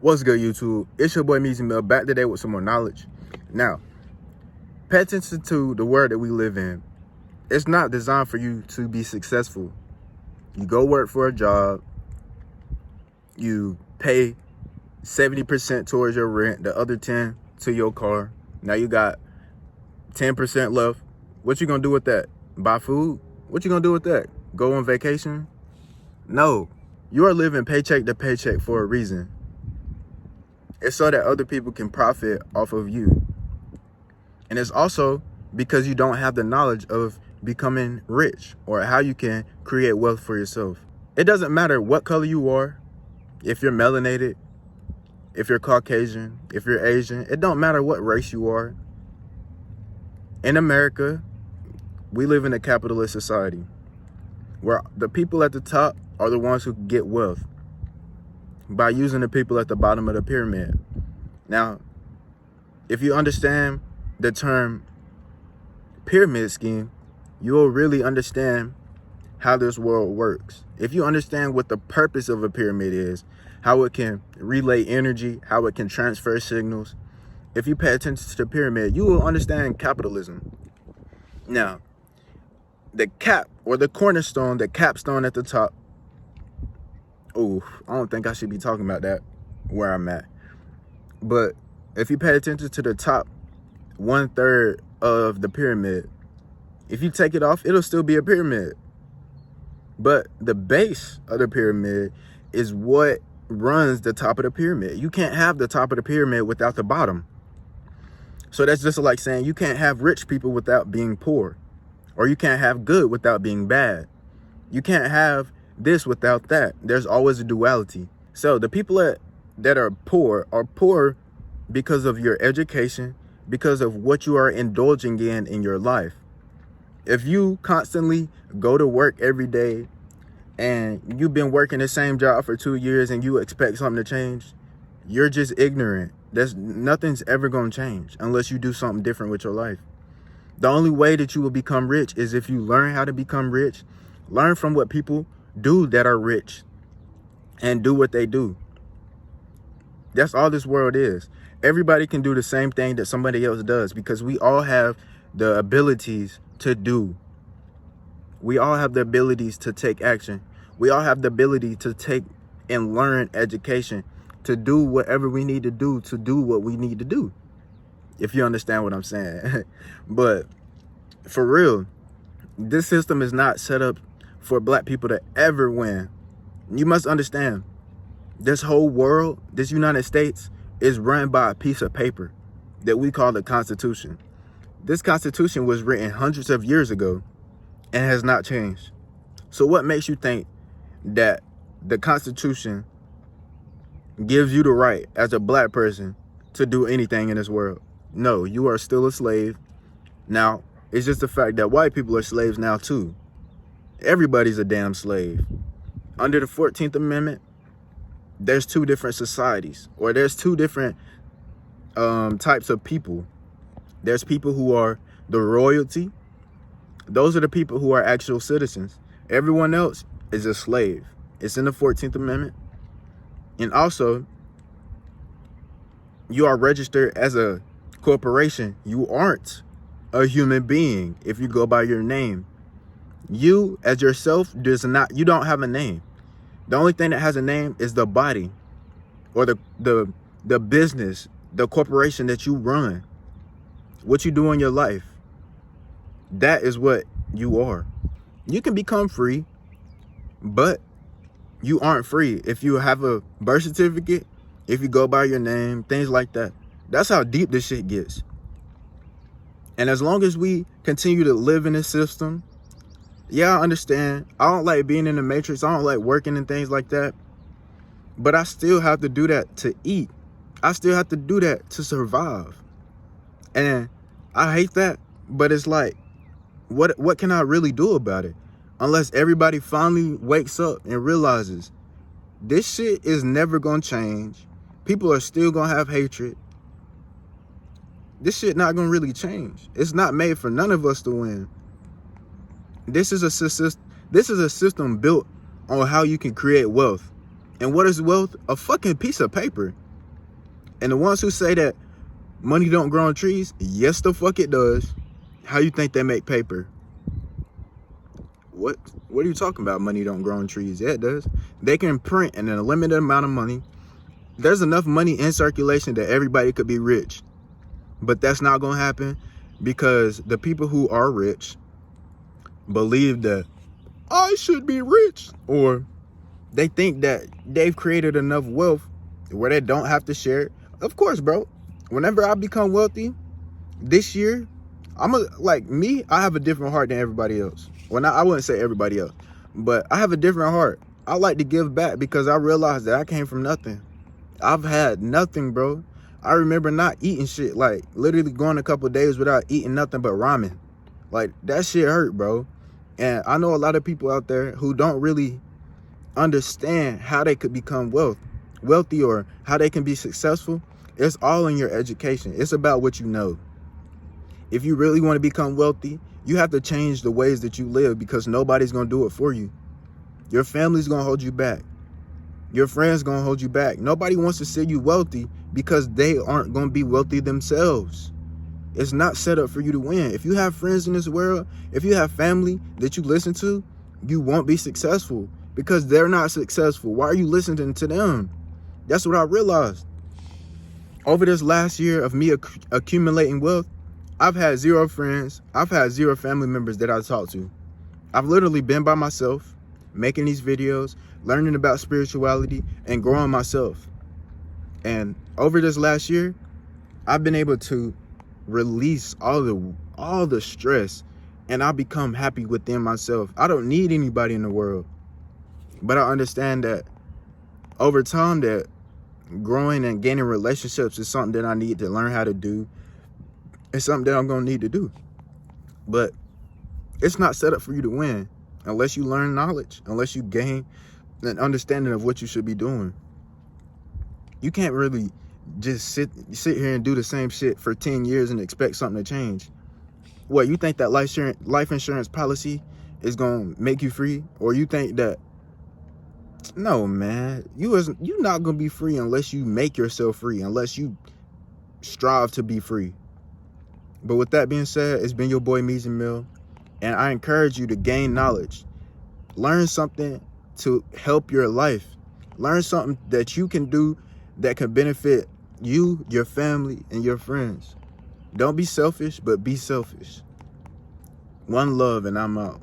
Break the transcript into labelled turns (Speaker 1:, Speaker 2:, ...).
Speaker 1: What's good, YouTube? It's your boy Meezy Mill back today with some more knowledge. Now, pay attention to the world that we live in. It's not designed for you to be successful. You go work for a job, you pay 70% towards your rent, the other 10 to your car. Now you got 10% left. What you gonna do with that? Buy food? What you gonna do with that? Go on vacation? No, you are living paycheck to paycheck for a reason. It's so that other people can profit off of you. And it's also because you don't have the knowledge of becoming rich or how you can create wealth for yourself. It doesn't matter what color you are, if you're melanated, if you're Caucasian, if you're Asian, it don't matter what race you are. In America, we live in a capitalist society where the people at the top are the ones who get wealth by using the people at the bottom of the pyramid. Now, if you understand the term pyramid scheme, you will really understand how this world works. If you understand what the purpose of a pyramid is, how it can relay energy, how it can transfer signals, if you pay attention to the pyramid, you will understand capitalism. Now, the cap or the cornerstone, the capstone at the top, oh, I don't think I should be talking about that where I'm at. But if you pay attention to the top 1/3 of the pyramid, if you take it off, it'll still be a pyramid. But the base of the pyramid is what runs the top of the pyramid. You can't have the top of the pyramid without the bottom. So that's just like saying you can't have rich people without being poor, or you can't have good without being bad. You can't have this without that. There's always a duality. So the people that are poor because of your education, because of what you are indulging in your life. If you constantly go to work every day and you've been working the same job for 2 years and you expect something to change, you're just ignorant. Nothing's ever going to change unless you do something different with your life. The only way that you will become rich is if you learn how to become rich, learn from what people do that are rich, and do what they do. That's all this world is. Everybody can do the same thing that somebody else does because we all have the abilities to do. We all have the abilities to take action. We all have the ability to take and learn education, to do whatever we need to do what we need to do. If you understand what I'm saying. But for real, this system is not set up for black people to ever win. You must understand, this whole world, this United States, is run by a piece of paper that we call the Constitution. This Constitution was written hundreds of years ago and has not changed. So what makes you think that the Constitution gives you the right as a black person to do anything in this world? No, you are still a slave. Now, it's just the fact that white people are slaves now too. Everybody's a damn slave. Under the 14th Amendment, there's two different societies, or there's two different types of people. There's people who are the royalty. Those are the people who are actual citizens. Everyone else is a slave. It's in the 14th Amendment. And also, you are registered as a corporation. You aren't a human being if you go by your name. You as yourself you don't have a name. The only thing that has a name is the body, or the business, the corporation that you run. What you do in your life. That is what you are. You can become free, but you aren't free if you have a birth certificate, if you go by your name, things like that. That's how deep this shit gets. And as long as we continue to live in this system, yeah, I understand. I don't like being in the matrix. I don't like working and things like that. But I still have to do that to eat. I still have to do that to survive. And I hate that. But it's like, what can I really do about it? Unless everybody finally wakes up and realizes this shit is never going to change. People are still going to have hatred. This shit not going to really change. It's not made for none of us to win. This is a system built on how you can create wealth. And what is wealth? A fucking piece of paper. And the ones who say that money don't grow on trees, yes, the fuck it does. How you think they make paper? What are you talking about? Money don't grow on trees. Yeah, it does. They can print in a limited amount of money. There's enough money in circulation that everybody could be rich. But that's not going to happen because the people who are rich believe that I should be rich, or they think that they've created enough wealth where they don't have to share it. Of course, bro. Whenever I become wealthy this year, I have a different heart than everybody else. Well, I wouldn't say everybody else, but I have a different heart. I like to give back because I realized that I came from nothing. I've had nothing, bro. I remember not eating shit, like literally going a couple of days without eating nothing but ramen. Like, that shit hurt, bro. And I know a lot of people out there who don't really understand how they could become wealthy or how they can be successful. It's all in your education. It's about what you know. If you really want to become wealthy, you have to change the ways that you live, because nobody's going to do it for you. Your family's going to hold you back. Your friends going to hold you back. Nobody wants to see you wealthy because they aren't going to be wealthy themselves. It's not set up for you to win. If you have friends in this world, if you have family that you listen to, you won't be successful because they're not successful. Why are you listening to them? That's what I realized. Over this last year of me accumulating wealth, I've had 0 friends. I've had 0 family members that I talk to. I've literally been by myself, making these videos, learning about spirituality, and growing myself. And over this last year, I've been able to release all the stress, and I become happy within myself. I don't need anybody in the world. But I understand that over time that growing and gaining relationships is something that I need to learn how to do. It's something that I'm going to need to do. But it's not set up for you to win unless you learn knowledge, unless you gain an understanding of what you should be doing. You can't really just sit here and do the same shit for 10 years and expect something to change. What, you think that life insurance policy is going to make you free? Or you think that, no, man, you're not going to be free unless you make yourself free, unless you strive to be free. But with that being said, it's been your boy Meezy Mill, and I encourage you to gain knowledge. Learn something to help your life. Learn something that you can do that can benefit you, your family, and your friends. Don't be selfish, but be selfish. One love, and I'm out.